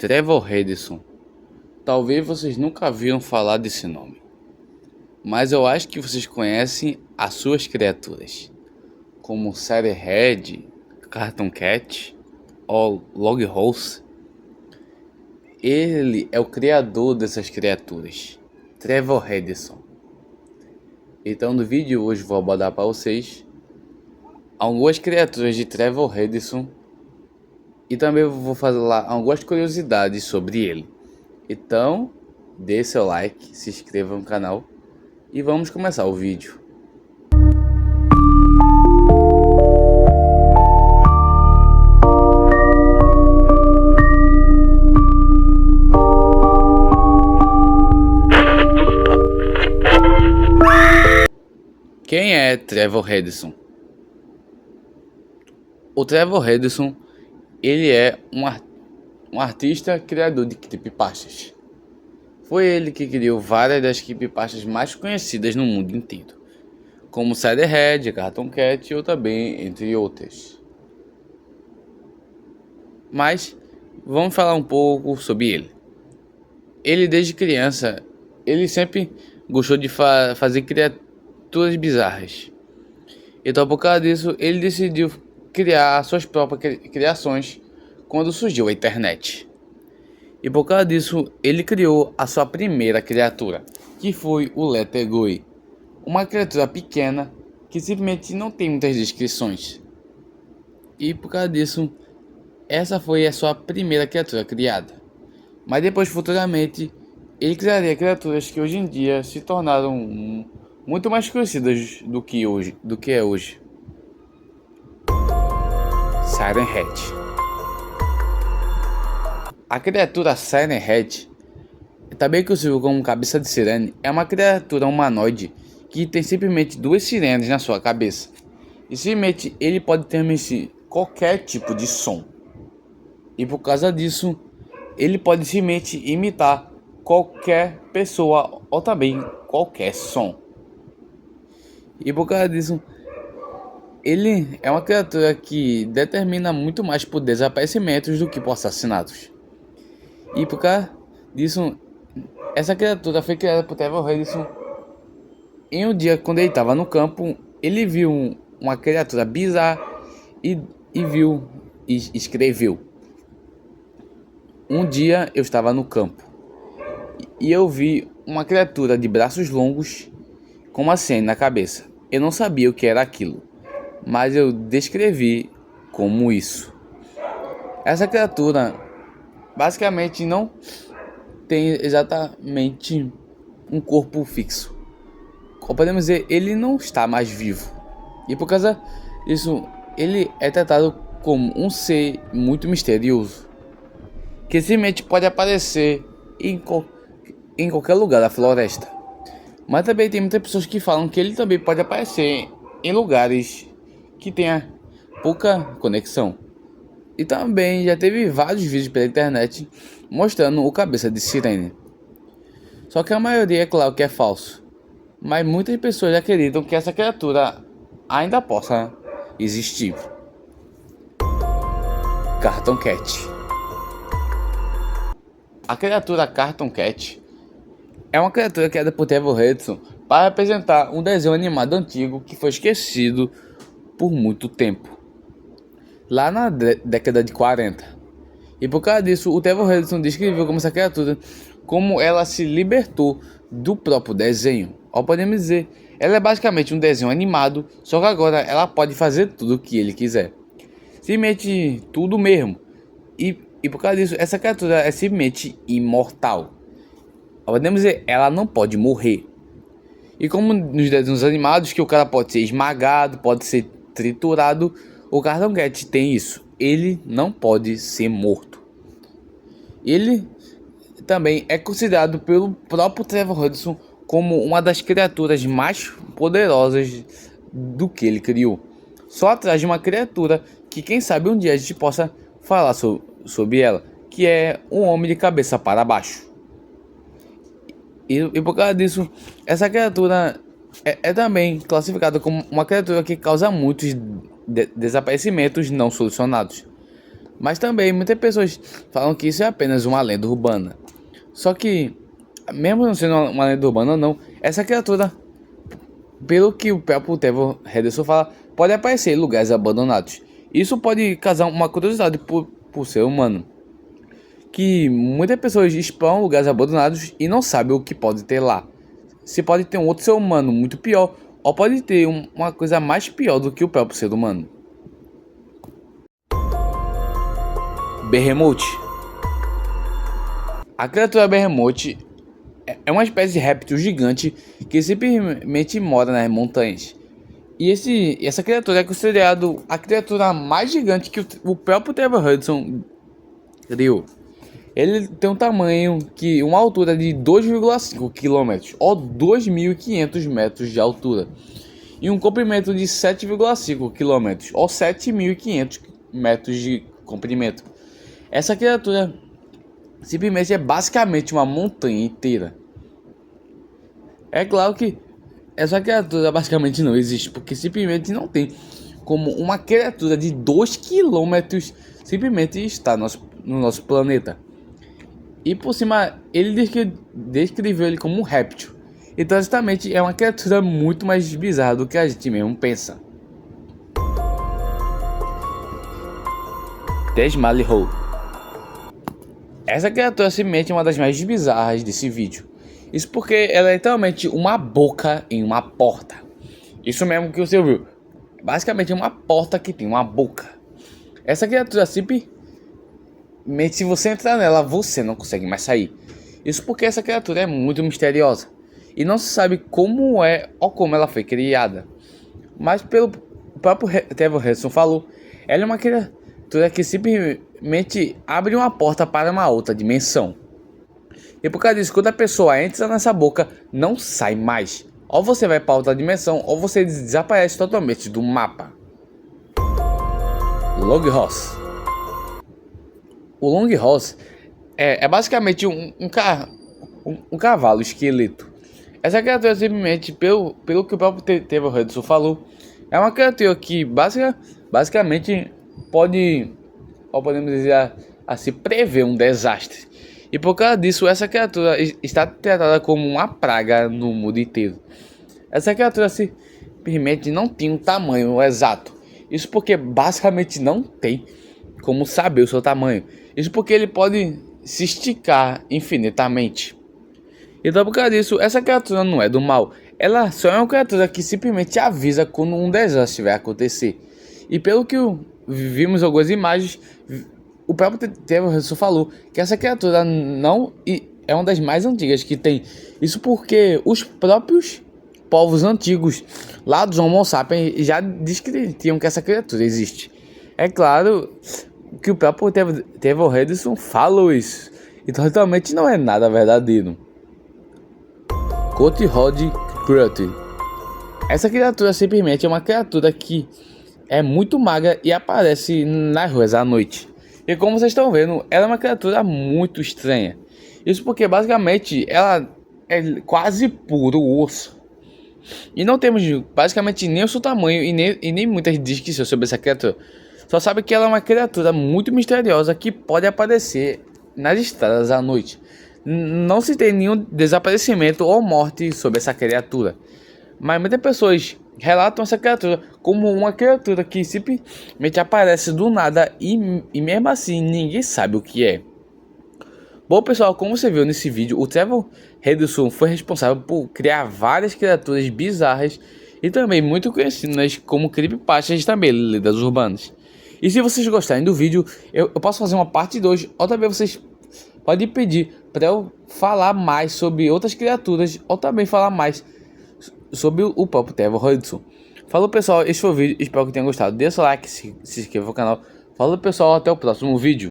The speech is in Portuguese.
Trevor Henderson. Talvez vocês nunca viram falar desse nome, mas eu acho que vocês conhecem as suas criaturas, como Head, Cartoon Cat ou Loghouse. Ele é o criador dessas criaturas, Trevor Henderson. Então no vídeo de hoje vou abordar para vocês algumas criaturas de Trevor Henderson e também vou falar algumas curiosidades sobre ele. Então, dê seu like, se inscreva no canal e vamos começar o vídeo. Quem é Trevor Henderson? O Trevor Henderson, ele é um artista criador de creepypastas. Foi ele que criou várias das creepypastas mais conhecidas no mundo inteiro, como Head, Cartoon Cat ou também entre outras. Mas vamos falar um pouco sobre ele. Ele desde criança, ele sempre gostou de fazer criaturas bizarras. Então por causa disso, ele decidiu criar suas próprias criações quando surgiu a internet. E por causa disso, ele criou a sua primeira criatura, que foi o Lettergoy, uma criatura pequena que simplesmente não tem muitas descrições. E por causa disso, essa foi a sua primeira criatura criada. Mas depois, futuramente, ele criaria criaturas que hoje em dia se tornaram muito mais conhecidas do que é hoje. Siren Head. A criatura Siren Head, também conhecida como cabeça de sirene, é uma criatura humanoide que tem simplesmente duas sirenes na sua cabeça. E simplesmente ele pode emitir qualquer tipo de som. E por causa disso, ele pode simplesmente imitar qualquer pessoa ou também qualquer som. E por causa disso, ele é uma criatura que determina muito mais por desaparecimentos do que por assassinatos. E por causa disso, essa criatura foi criada por Trevor Henderson. Em um dia, quando ele estava no campo, ele viu uma criatura bizarra e escreveu: um dia eu estava no campo e eu vi uma criatura de braços longos com uma sena na cabeça. Eu não sabia o que era aquilo, mas eu descrevi como isso. Essa criatura basicamente não tem exatamente um corpo fixo. Como podemos dizer, ele não está mais vivo. E por causa disso, ele é tratado como um ser muito misterioso, que simplesmente pode aparecer em qualquer lugar da floresta. Mas também tem muitas pessoas que falam que ele também pode aparecer em lugares que tenha pouca conexão. E também já teve vários vídeos pela internet mostrando o cabeça de sirene. Só que a maioria é claro que é falso. Mas muitas pessoas acreditam que essa criatura ainda possa existir. Cartoon Cat. A criatura Cartoon Cat é uma criatura criada por Trevor Henderson para representar um desenho animado antigo que foi esquecido por muito tempo, lá na década de 40. E por causa disso, o Trevor Henderson descreveu como essa criatura, como ela se libertou do próprio desenho. Ou podemos dizer, ela é basicamente um desenho animado, só que agora ela pode fazer tudo o que ele quiser. Simplesmente tudo mesmo. E por causa disso, essa criatura é simplesmente imortal. Podemos dizer, ela não pode morrer. E como nos desenhos animados, que o cara pode ser esmagado, pode ser triturado, o Cartoon Cat tem isso. Ele não pode ser morto. Ele também é considerado pelo próprio Trevor Henderson como uma das criaturas mais poderosas do que ele criou. Só atrás de uma criatura que quem sabe um dia a gente possa falar sobre ela, que é um homem de cabeça para baixo. E por causa disso, essa criatura é também classificada como uma criatura que causa muitos desaparecimentos não solucionados. Mas também muitas pessoas falam que isso é apenas uma lenda urbana. Só que, mesmo não sendo uma lenda urbana ou não, essa criatura, pelo que o próprio Trevor Henderson fala, pode aparecer em lugares abandonados. Isso pode causar uma curiosidade por ser humano, que muitas pessoas exploram lugares abandonados e não sabem o que pode ter lá. Se pode ter um outro ser humano muito pior, ou pode ter uma coisa mais pior do que o próprio ser humano. Behemoth. A criatura Behemoth é uma espécie de réptil gigante que simplesmente mora nas montanhas. E essa criatura é considerada a criatura mais gigante que o próprio Trevor Hudson criou. Ele tem um tamanho uma altura de 2,5 km ou 2.500 metros de altura e um comprimento de 7,5 km ou 7.500 metros de comprimento. Essa criatura simplesmente é basicamente uma montanha inteira. É claro que essa criatura basicamente não existe, porque simplesmente não tem como uma criatura de 2 km simplesmente estar no nosso planeta. E por cima, ele descreveu ele como um réptil. Então, exatamente, é uma criatura muito mais bizarra do que a gente mesmo pensa. Tezmali-Hole. Essa criatura simplesmente é uma das mais bizarras desse vídeo. Isso porque ela é literalmente uma boca em uma porta. Isso mesmo que você ouviu. Basicamente é uma porta que tem uma boca. Essa criatura simplesmente, se você entrar nela, você não consegue mais sair. Isso porque essa criatura é muito misteriosa e não se sabe como é ou como ela foi criada. Mas pelo próprio Trevor Henderson falou, ela é uma criatura que simplesmente abre uma porta para uma outra dimensão. E por causa disso, quando a pessoa entra nessa boca, não sai mais. Ou você vai para outra dimensão, ou você desaparece totalmente do mapa. Longhorse. O Longhorse é basicamente um cavalo esqueleto. Essa criatura simplesmente, pelo que o próprio Trevor Henderson falou, é uma criatura que basicamente pode, ou podemos dizer assim, prever um desastre. E por causa disso, essa criatura está tratada como uma praga no mundo inteiro. Essa criatura simplesmente não tem um tamanho exato. Isso porque basicamente não tem como saber o seu tamanho. Isso porque ele pode se esticar infinitamente. Então por causa disso, essa criatura não é do mal. Ela só é uma criatura que simplesmente avisa quando um desastre vai acontecer. E pelo que vimos algumas imagens, o próprio Trevor Henderson falou que essa criatura não é uma das mais antigas que tem. Isso porque os próprios povos antigos lá dos Homo sapiens já descreviam que essa criatura existe. É claro que o próprio Trevor Henderson falou isso. Então realmente não é nada verdadeiro. Coathod Crutch. Essa criatura simplesmente é uma criatura que é muito magra e aparece nas ruas à noite. E como vocês estão vendo, ela é uma criatura muito estranha. Isso porque basicamente ela é quase puro osso. E não temos basicamente nem o seu tamanho e nem muitas descrições sobre essa criatura. Só sabe que ela é uma criatura muito misteriosa que pode aparecer nas estradas à noite. Não se tem nenhum desaparecimento ou morte sobre essa criatura. Mas muitas pessoas relatam essa criatura como uma criatura que simplesmente aparece do nada e mesmo assim ninguém sabe o que é. Bom pessoal, como você viu nesse vídeo, o Trevor Henderson foi responsável por criar várias criaturas bizarras e também muito conhecidas como creepypastas e também lendas urbanas. E se vocês gostarem do vídeo, eu posso fazer uma parte 2, ou também vocês podem pedir para eu falar mais sobre outras criaturas, ou também falar mais sobre o próprio Trevor Henderson. Falou pessoal, esse foi o vídeo, espero que tenham gostado. Deixa o like, se inscreva no canal. Falou pessoal, até o próximo vídeo.